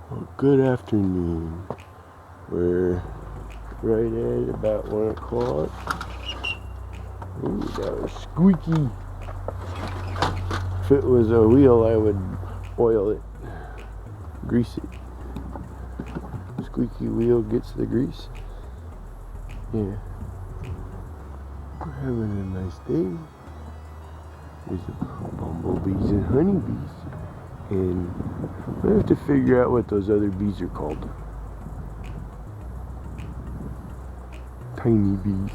Well, good afternoon. We're right at about 1 o'clock. Ooh, that was squeaky. If it was a wheel, I would oil it, grease it. Squeaky wheel gets the grease. Yeah. We're having a nice day. There's bumblebees and honeybees. And I have to figure out what those other bees are called. Tiny bees.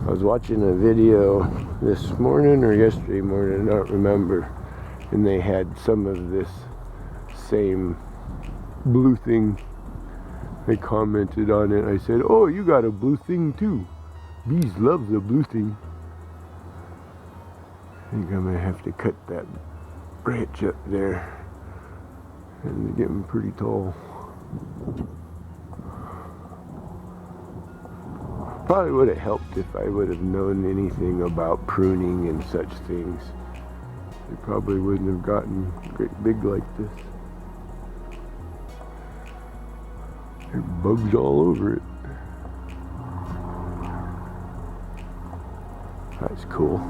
I was watching a video this morning or yesterday morning, I don't remember, and they had some of this same blue thing. They commented on it. I said, "Oh, you got a blue thing too. Bees love the blue thing." I think I'm gonna have to cut that branch up there, and they're getting pretty tall. Probably would have helped if I would have known anything about pruning and such things. They probably wouldn't have gotten great big like this. There are bugs all over it. That's cool.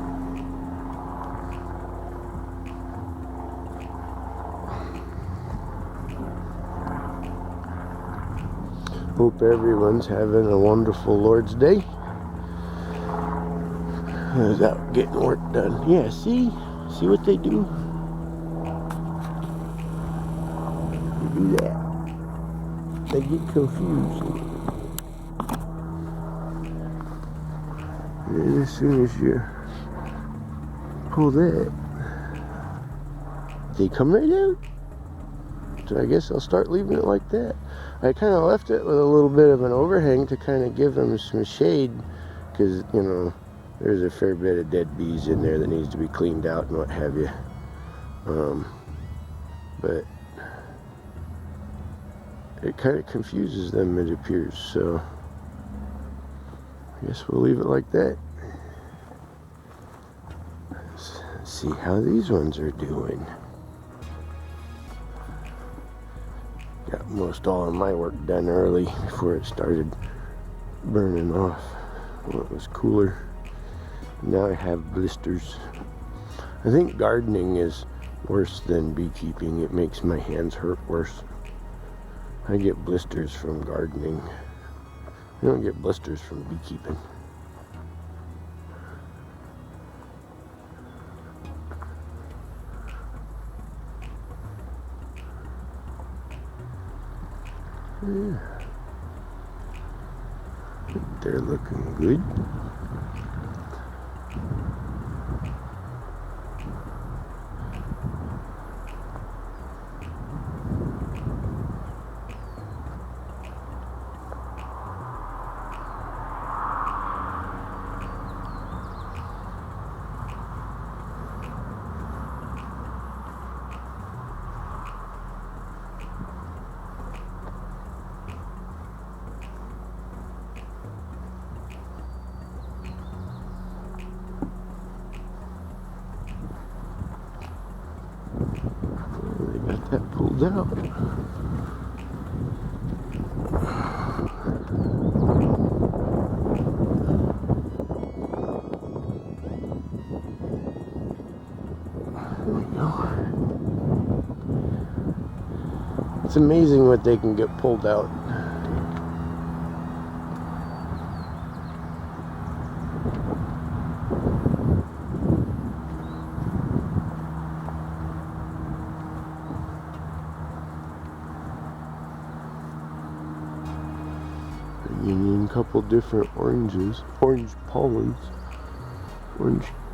Hope everyone's having a wonderful Lord's Day. I was out getting work done. Yeah, see what they do? They do that. They get confused. And as soon as you pull that, they come right out. So I guess I'll start leaving it like that. I kind of left it with a little bit of an overhang to kind of give them some shade, because, you know, there's a fair bit of dead bees in there that needs to be cleaned out and what have you. But it kind of confuses them, it appears, so I guess we'll leave it like that. Let's see how these ones are doing. Got most all of my work done early before it started burning off. Well, it was cooler. Now I have blisters. I think gardening is worse than beekeeping. It makes my hands hurt worse. I get blisters from gardening. I don't get blisters from beekeeping. Yeah. They're looking good. They got that pulled out. There we go. It's amazing what they can get pulled out. A couple different oranges, orange pollens,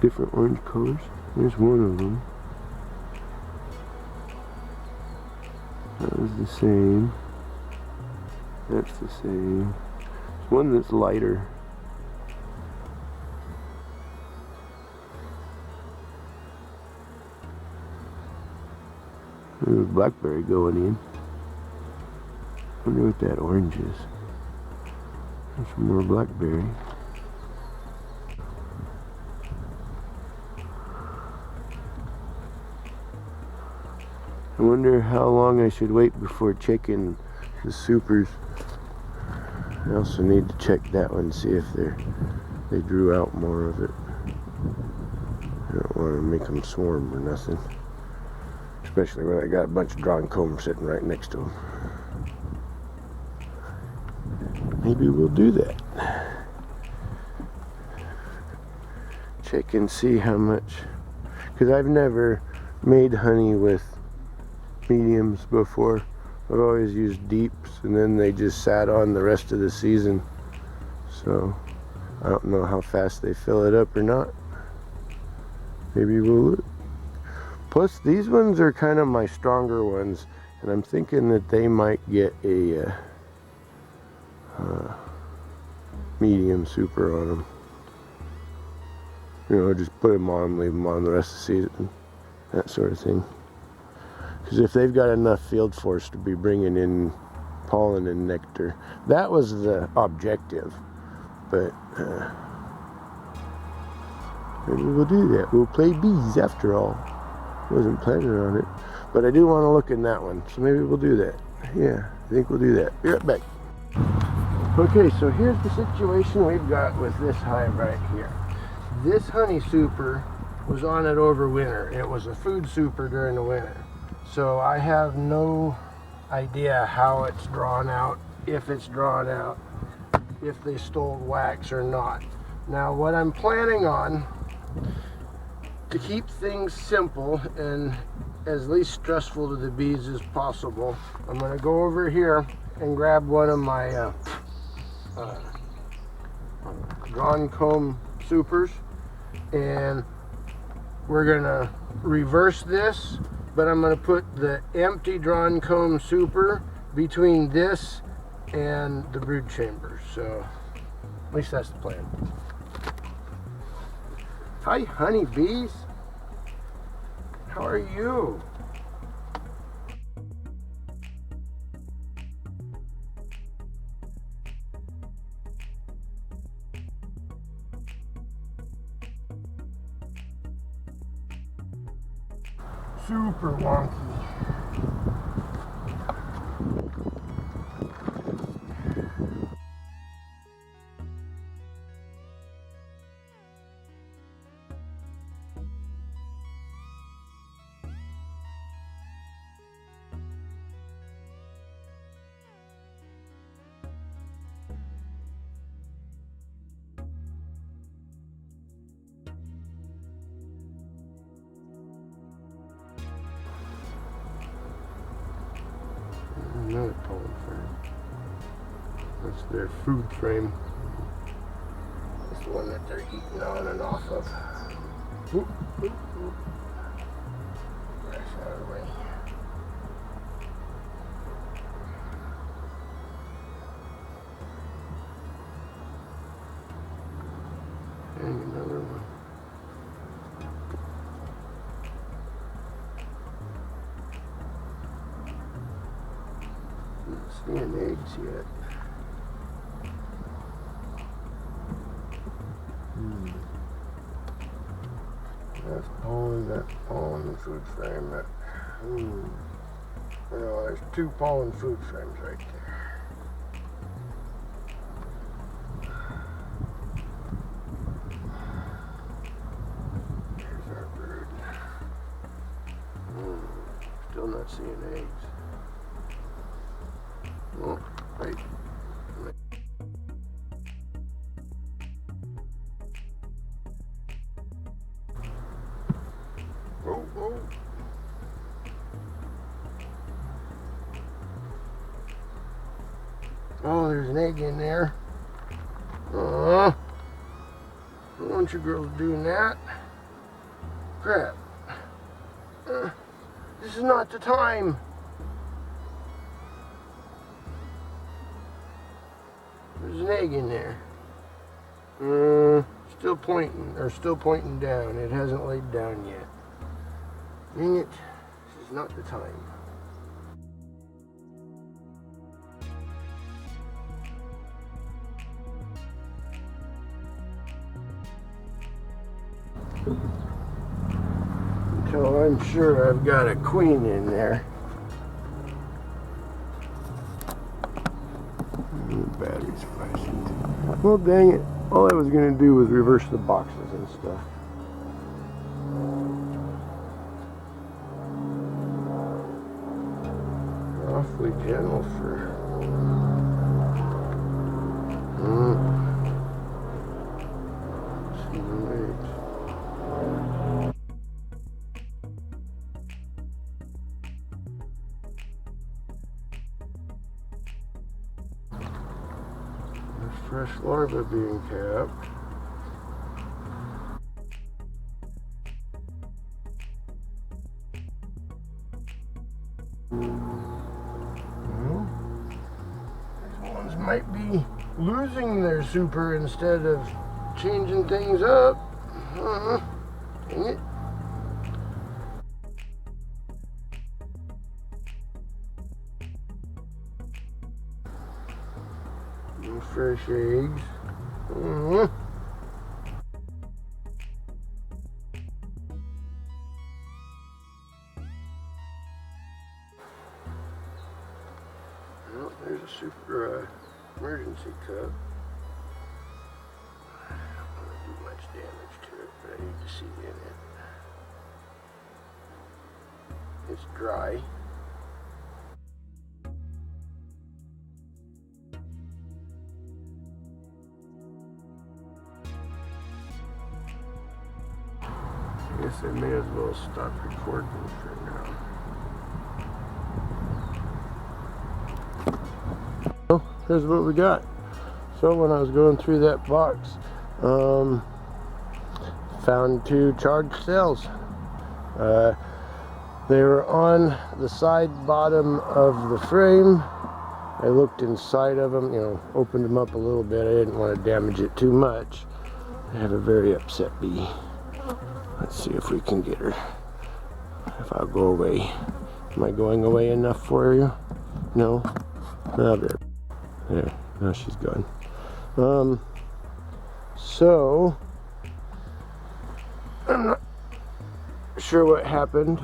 different orange colors. There's one of them. That was the same. That's the same. There's one that's lighter. There's blackberry going in. I wonder what that orange is. There's some more blackberry. I wonder how long I should wait before checking the supers. I also need to check that one, see if they drew out more of it. I don't want to make them swarm or nothing, especially when I got a bunch of drawn comb sitting right next to them. Maybe we'll do that. Check and see how much, because I've never made honey with mediums before. I've always used deeps, and then they just sat on the rest of the season. So I don't know how fast they fill it up or not. Maybe we'll look. Plus these ones are kind of my stronger ones, and I'm thinking that they might get a medium super on them. You know, just put them on, leave them on the rest of the season, that sort of thing. Because if they've got enough field force to be bringing in pollen and nectar, that was the objective. But maybe we'll do that. We'll play bees after all. Wasn't planning on it, but I do want to look in that one, so maybe we'll do that. Yeah, I think we'll do that. Be right back. Okay, so here's the situation we've got with this hive right here. This honey super was on it over winter. It was a food super during the winter. So I have no idea how it's drawn out, if it's drawn out, if they stole wax or not. Now what I'm planning on, to keep things simple and as least stressful to the bees as possible, I'm going to go over here and grab one of my drawn comb supers, and we're going to reverse this, but I'm going to put the empty drawn comb super between this and the brood chamber. So at least that's the plan. Hi honeybees, how are you? Super wonky. Another pollen frame. That's their food frame. That's the one that they're eating on and off of. Oop, oop, oop. Grass out of the way. And another one. Not seeing eggs yet. That's pollen food frame. That, well, there's two pollen food frames right there. There's our brood. Still not seeing eggs. Oh, wait. Oh, oh. Oh, there's an egg in there. Why don't you girls doing that? Crap. This is not the time. There's an egg in there. Still pointing down. It hasn't laid down yet. Dang it. This is not the time. Until I'm sure I've got a queen in there. batteries flashing. Well, dang it. All I was going to do was reverse the boxes and stuff. Awfully gentle for... Fresh larva being capped. Well, these ones might be losing their super instead of changing things up. Dang it. No fresh eggs. Well, there's a super emergency cup. I don't want to do much damage to it, but I need to see in it. It's dry. I guess I may as well stop recording for now. So, here's what we got. So when I was going through that box, found 2 charged cells. They were on the side bottom of the frame. I looked inside of them, opened them up a little bit. I didn't want to damage it too much. I have a very upset bee. Let's see if we can get her. If I'll go away. Am I going away enough for you? No? Oh, there. There. Now she's gone. So, I'm not sure what happened,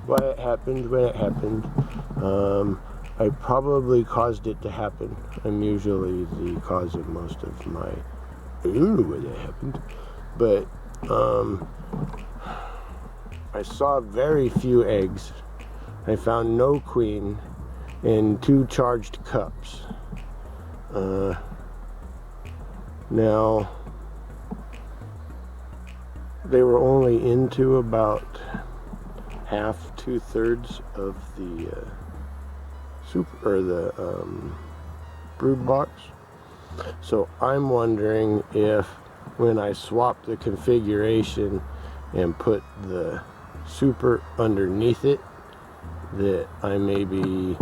why it happened, when it happened. I probably caused it to happen. I'm usually the cause of most of my... I don't know why that happened. But, I saw very few eggs. I found no queen and 2 charged cups. Now, they were only into about half, 2/3 of the brood box. So I'm wondering if when I swap the configuration and put the super underneath it, that I maybe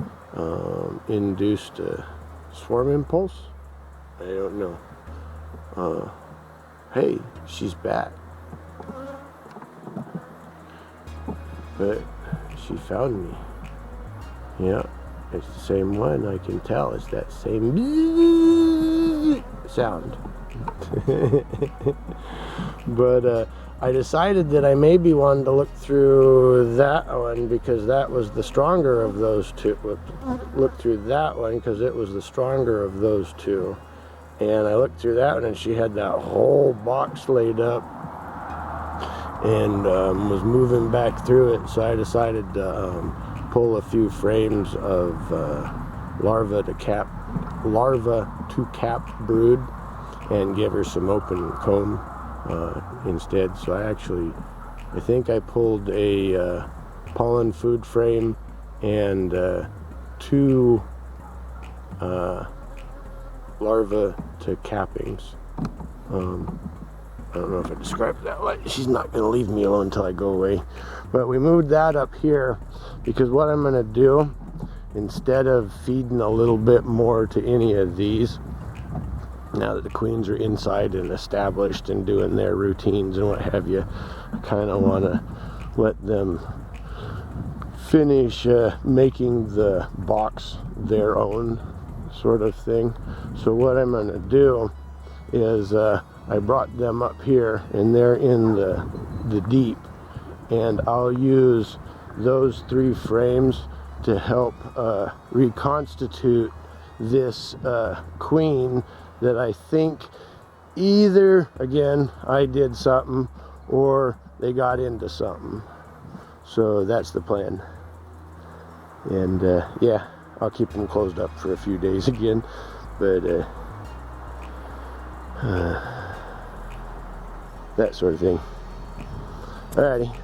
induced a swarm impulse. I don't know. Hey, she's back. But she found me. Yeah, it's the same one. I can tell. It's that same sound. But I decided that I maybe wanted to look through that one because that was the stronger of those 2. Look through that one because it was the stronger of those 2. And I looked through that one and she had that whole box laid up and was moving back through it. So I decided to pull a few frames of larva to cap brood and give her some open comb instead. So I think I pulled a pollen food frame and 2 larva to cappings. I don't know if I described it that way. She's not going to leave me alone until I go away. But we moved that up here because what I'm going to do, instead of feeding a little bit more to any of these, now that the queens are inside and established and doing their routines and what have you, I kind of want to let them finish making the box their own sort of thing. So what I'm going to do is I brought them up here and they're in the deep, and I'll use those 3 frames to help reconstitute this queen that I think either, again, I did something or they got into something. So that's the plan. And yeah, I'll keep them closed up for a few days again. But that sort of thing. Alrighty.